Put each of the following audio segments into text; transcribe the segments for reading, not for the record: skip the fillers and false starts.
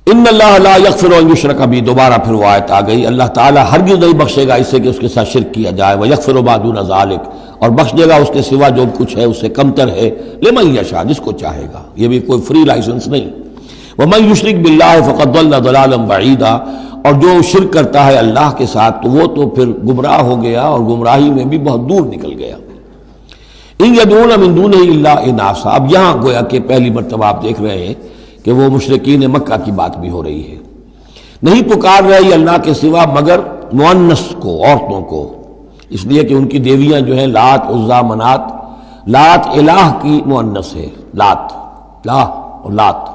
ان اللہ لا یغفر ان یشرک بہ، دوبارہ پھر وہ آیت آ گئی، اللہ تعالیٰ ہرگز نہیں بخشے گا اسے کہ اس کے ساتھ شرک کیا جائے، ویغفر ما دون ذلک، اور بخش دے گا اس کے سوا جو کچھ ہے اس سے کمتر ہے، لمن یشاء، جس کو چاہے گا، یہ بھی کوئی فری لائسنس نہیں۔ ومن یشرک باللہ فقد ضل ضلالا بعیدا، اور جو شرک کرتا ہے اللہ کے ساتھ تو وہ تو پھر گمراہ ہو گیا اور گمراہی میں بھی بہت دور نکل گیا۔ ان یدعون من دونہ الا اناثا، اب یہاں گویا کہ پہلی مرتبہ آپ دیکھ رہے ہیں کہ وہ مشرکین مکہ کی بات بھی ہو رہی ہے، نہیں پکار رہی اللہ کے سوا مگر مؤنث کو، عورتوں کو، اس لیے کہ ان کی دیویاں جو ہیں لات، عزا، منات، لات الہ کی مؤنث ہے، لات، لا اور لات،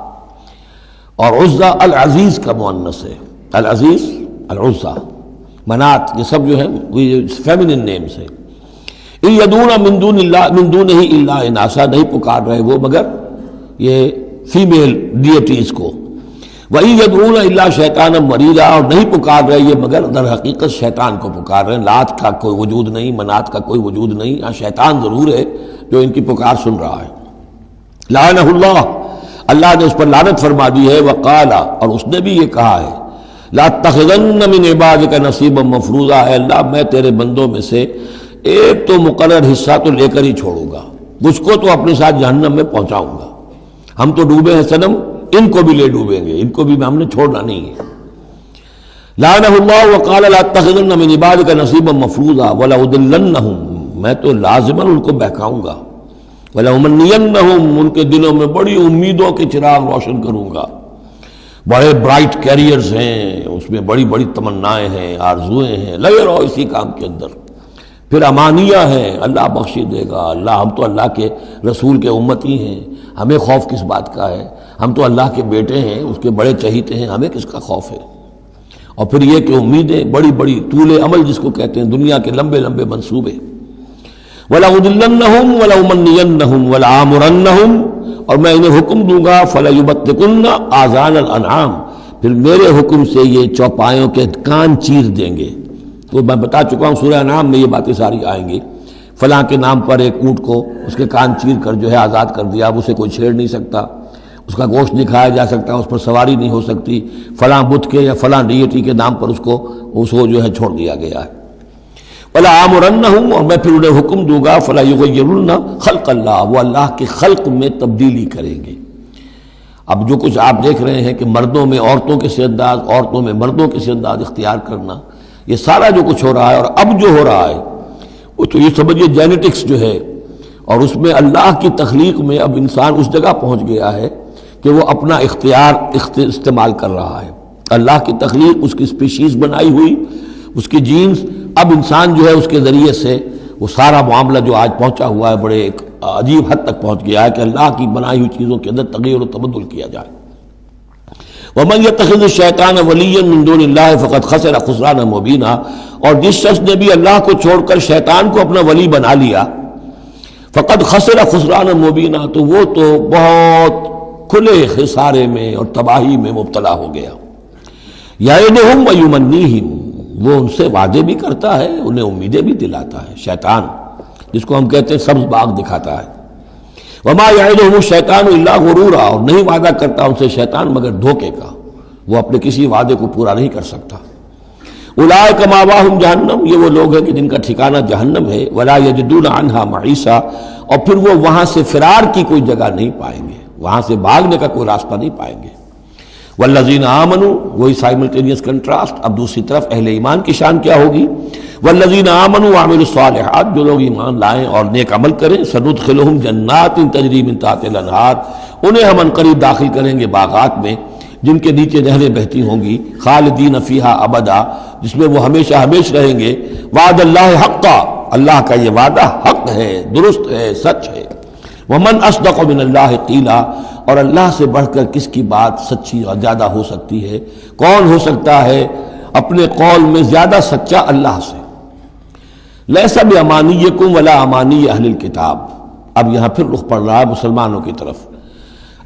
اور عزا العزیز کا مؤنث ہے، العزیز، العزا، منات، یہ سب جو ہے فیمنن نیمز ہیں۔ ان یدعون من دونہ الا اناثا، نہیں پکار رہے وہ مگر یہ فیمیل ڈیٹیز کو، وَإِن يَدْعُونَ إِلَّا شَيْطَانًا مَرِيدًا، اور نہیں پکار رہے یہ مگر در حقیقت شیطان کو پکار رہے ہیں، لات کا کوئی وجود نہیں، منات کا کوئی وجود نہیں، ہاں شیطان ضرور ہے جو ان کی پکار سن رہا ہے۔ لعنہ اللہ، اللہ نے اس پر لعنت فرما دی ہے، وقال، اور اس نے بھی یہ کہا ہے، لَأَتَّخِذَنَّ مِنْ عِبَادِكَ نَصِيبًا مَفْرُوضًا، اے اللہ میں تیرے بندوں میں سے ایک تو مقرر حصہ تو لے کر ہی چھوڑوں گا، کچھ کو تو اپنے ساتھ جہنم میں پہنچاؤں گا، ہم تو ڈوبے ہیں صنم، ان کو بھی لے ڈوبیں گے، ان کو بھی ہم نے چھوڑنا نہیں ہے۔ لعنہ اللہ وقال لاتخذن من عبادک نصیبا مفروضا ولأضلنہم، میں تو لازماً ان کو بہکاؤں گا، ولأمنینہم، ان کے دلوں میں بڑی امیدوں کے چراغ روشن کروں گا، بڑے برائٹ کیریئرز ہیں اس میں، بڑی بڑی تمنائیں ہیں، آرزویں ہیں، لگے رہو اسی کام کے اندر، پھر امانیہ ہیں، اللہ بخش دے گا، اللہ، ہم تو اللہ کے رسول کے امتی ہیں، ہمیں خوف کس بات کا ہے، ہم تو اللہ کے بیٹے ہیں، اس کے بڑے چہیتے ہیں، ہمیں کس کا خوف ہے۔ اور پھر یہ کہ امیدیں بڑی بڑی، طول عمل جس کو کہتے ہیں، دنیا کے لمبے لمبے منصوبے۔ وَلَأُضِلَّنَّهُمْ وَلَأُمَنِّيَنَّهُمْ وَلَآمُرَنَّهُمْ، اور میں انہیں حکم دوں گا، فَلَيُبَتِّكُنَّ آذَانَ الْأَنْعَامِ، پھر میرے حکم سے یہ چوپایوں کے کان چیر دیں گے۔ تو میں بتا چکا ہوں سورہ انعام میں یہ باتیں ساری آئیں گی، فلاں کے نام پر ایک اونٹ کو اس کے کان چیر کر جو ہے آزاد کر دیا، اب اسے کوئی چھیڑ نہیں سکتا، اس کا گوشت نہیں کھایا جا سکتا، اس پر سواری نہیں ہو سکتی، فلاں بت کے یا فلاں ڈیٹی کے نام پر اس کو جو ہے چھوڑ دیا گیا ہے۔ وَلَآمُرَنَّهُمْ، اور میں پھر انہیں حکم دوں گا، فَلَا يُغَيِّرُنَّ خَلْقَ اللَّهِ، وہ اللہ کے خلق میں تبدیلی کریں گے۔ اب جو کچھ آپ دیکھ رہے ہیں کہ مردوں میں عورتوں کے سے انداز، عورتوں میں مردوں کے سے انداز اختیار کرنا، یہ سارا جو کچھ ہو رہا ہے، اور اب جو ہو رہا ہے وہ تو یہ سمجھیے جینیٹکس جو ہے، اور اس میں اللہ کی تخلیق میں اب انسان اس جگہ پہنچ گیا ہے کہ وہ اپنا اختیار استعمال کر رہا ہے۔ اللہ کی تخلیق، اس کی اسپیشیز بنائی ہوئی، اس کی جینز، اب انسان جو ہے اس کے ذریعے سے وہ سارا معاملہ جو آج پہنچا ہوا ہے بڑے ایک عجیب حد تک پہنچ گیا ہے کہ اللہ کی بنائی ہوئی چیزوں کے اندر تغیر و تبدل کیا جائے۔ وَمَنْ يَتَّخِذِ الشَّيْطَانَ وَلِيًّا مِنْ دُونِ اللَّهِ فَقَدْ خَسِرَ خُسْرَانًا مُبِينًا، اور جس شخص نے بھی اللہ کو چھوڑ کر شیطان کو اپنا ولی بنا لیا، فَقَدْ خَسِرَ خُسْرَانًا مُبِينًا، تو وہ تو بہت کھلے خسارے میں اور تباہی میں مبتلا ہو گیا۔ یعدہم ویمنیہم، وہ ان سے وعدے بھی کرتا ہے، انہیں امیدیں بھی دلاتا ہے، شیطان جس کو ہم کہتے ہیں سبز باغ دکھاتا ہے۔ وما یعدہم الشیطان الا غرورا، اور نہیں وعدہ کرتا ان سے شیطان مگر دھوکے کا، وہ اپنے کسی وعدے کو پورا نہیں کر سکتا۔ اولئک مأواہم جہنم، یہ وہ لوگ ہیں کہ جن کا ٹھکانہ جہنم ہے، ولا یجدون عنہا محیصا، اور پھر وہ وہاں سے فرار کی کوئی جگہ نہیں پائیں گے، وہاں سے بھاگنے کا کوئی راستہ نہیں پائیں گے۔ والذین آمنوا، وہی سائملٹینیس کنٹراسٹ، اب دوسری طرف اہل ایمان کی شان کیا ہوگی؟ والذین آمنوا وعملوا الصالحات، جو لوگ ایمان لائیں اور نیک عمل کریں، سندخلہم جنات تجری من تحتہا الانہار، انہیں ہم عنقریب داخل کریں گے باغات میں جن کے نیچے نہریں بہتی ہوں گی، خالدین فیہا ابدا، جس میں وہ ہمیشہ ہمیش رہیں گے۔ وعد اللہ حقا، اللہ کا یہ وعدہ حق ہے، درست ہے، سچ ہے۔ ومن اصدق من اللہ قیلا، اور اللہ سے بڑھ کر کس کی بات سچی اور زیادہ ہو سکتی ہے؟ کون ہو سکتا ہے اپنے قول میں زیادہ سچا اللہ سے؟ لیس بامانیکم ولا امانی اہل الکتاب، اب یہاں پھر رخ پڑ رہا ہے مسلمانوں کی طرف۔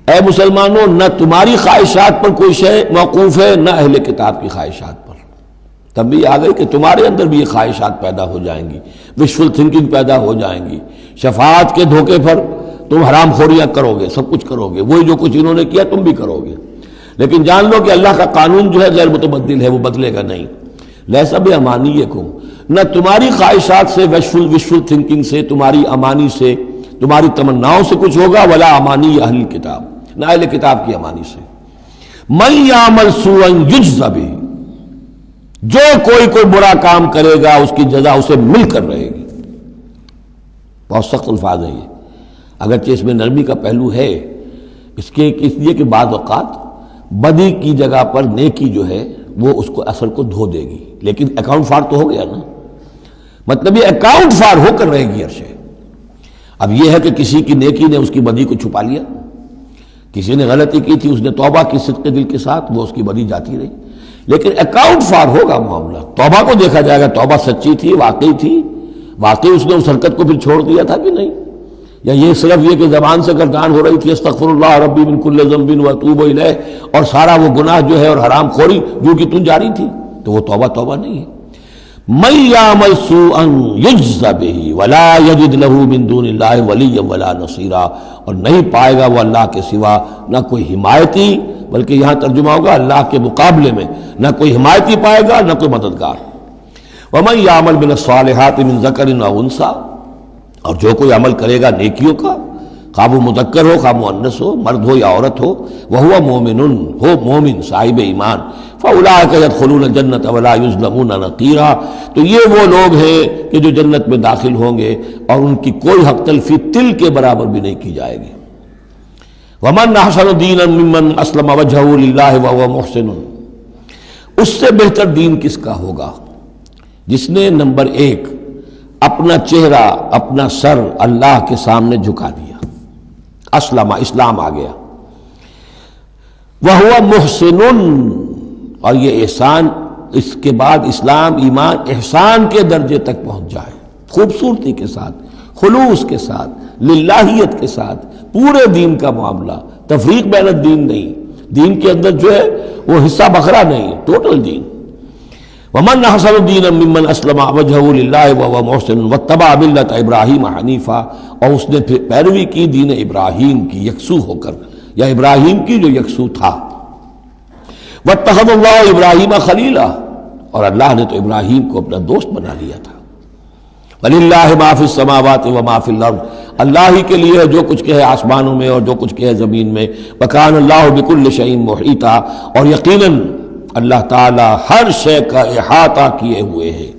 اے مسلمانوں، نہ تمہاری خواہشات پر کوئی شے موقوف ہے، نہ اہل کتاب کی خواہشات پر۔ تب بھی آ گئی کہ تمہارے اندر بھی یہ خواہشات پیدا ہو جائیں گی، وشفل تھنکنگ پیدا ہو جائیں گی، شفاعت کے دھوکے پر تم حرام خوریاں کرو گے، سب کچھ کرو گے، وہی جو کچھ انہوں نے کیا تم بھی کرو گے۔ لیکن جان لو کہ اللہ کا قانون جو ہے غیر متبدل ہے، وہ بدلے گا نہیں۔ لیسا بامانیکم، نہ تمہاری خواہشات سے، وشفل تھنکنگ سے، تمہاری امانی سے، تمہاری تمناؤں سے کچھ ہوگا، ولا امانی اہل الکتاب، نہ اہل کتاب کی امانی سے۔ من یعمل سوءا یجز بہ، جو کوئی برا کام کرے گا اس کی جزا اسے مل کر رہے گی۔ بہت سخت الفاظ ہیں یہ، اگرچہ اس میں نرمی کا پہلو ہے، اس لیے کہ بعض اوقات بدی کی جگہ پر نیکی جو ہے وہ اس کو اثر کو دھو دے گی، لیکن اکاؤنٹ فار تو ہو گیا نا، مطلب یہ اکاؤنٹ فار ہو کر رہے گی عرشے۔ اب یہ ہے کہ کسی کی نیکی نے اس کی بدی کو چھپا لیا، کسی نے غلطی کی تھی، اس نے توبہ کی صدق دل کے ساتھ، وہ اس کی بدی جاتی رہی، لیکن اکاؤنٹ فار ہوگا معاملہ۔ توبہ کو دیکھا جائے گا، توبہ سچی تھی، واقعی اس نے اس حرکت کو پھر چھوڑ دیا تھا کہ نہیں، یا یہ صرف یہ کہ زبان سے گردان ہو رہی تھی استغفر اللہ ربی من کل ذنب واتوب الیہ، اور سارا وہ گناہ جو ہے اور حرام خوری جو کہ تم جاری تھی، تو وہ توبہ نہیں ہے۔ من یعمل سوءا یجز بہ ولا یجد له من دون اللہ ولیا ولا نصیرا، اور نہیں پائے گا وہ اللہ کے سوا نہ کوئی حمایتی، بلکہ یہاں ترجمہ ہوگا اللہ کے مقابلے میں نہ کوئی حمایتی پائے گا نہ کوئی مددگار۔ ومن یعمل من الصالحات من ذکر او انثی، اور جو کوئی عمل کرے گا نیکیوں کا، خواہ وہ مذکر ہو خواہ مؤنث ہو، مرد ہو یا عورت ہو، وہو مومن، ہو مومن صاحب ایمان، فاولئک یدخلون الجنۃ ولا یظلمون نقیرا، تو یہ وہ لوگ ہیں کہ جو جنت میں داخل ہوں گے اور ان کی کوئی حق تلفی تل کے برابر بھی نہیں کی جائے گی۔ ومن احسن دینا ممن اسلم وجہہ للہ وہو محسن، اس سے بہتر دین کس کا ہوگا جس نے نمبر 1 اپنا چہرہ اپنا سر اللہ کے سامنے جھکا دیا، اسلم، اسلام آ گیا، وہو محسن، اور یہ احسان، اس کے بعد اسلام ایمان احسان کے درجے تک پہنچ جائے، خوبصورتی کے ساتھ، خلوص کے ساتھ، للہیت کے ساتھ، پورے دین کا معاملہ، تفریق بین الدین نہیں، دین کے اندر جو ہے وہ حصہ بکھرا نہیں، ٹوٹل دین۔ ومن احسن دینا ممن اسلم وجہہ للہ وہو محسن واتبع ملۃ ابراہیم حنیفا، اور اس نے پھر پیروی کی دین ابراہیم کی یکسو ہو کر، یا ابراہیم کی جو یکسو تھا۔ واتخذ اللہ ابراہیم خلیلا، اور اللہ نے تو ابراہیم کو اپنا دوست بنا لیا تھا۔ وَلِلَّهِ مَا فِي السَّمَاوَاتِ وَمَا فِي الْأَرْضِ، اللہ ہی کے لیے ہے جو کچھ کہ ہے آسمانوں میں اور جو کچھ کہ ہے زمین میں۔ وَكَانَ اللَّهُ بِكُلِّ شَيْءٍ مُحِيطًا، اور یقیناً اللہ تعالی ہر شے کا احاطہ کیے ہوئے ہے۔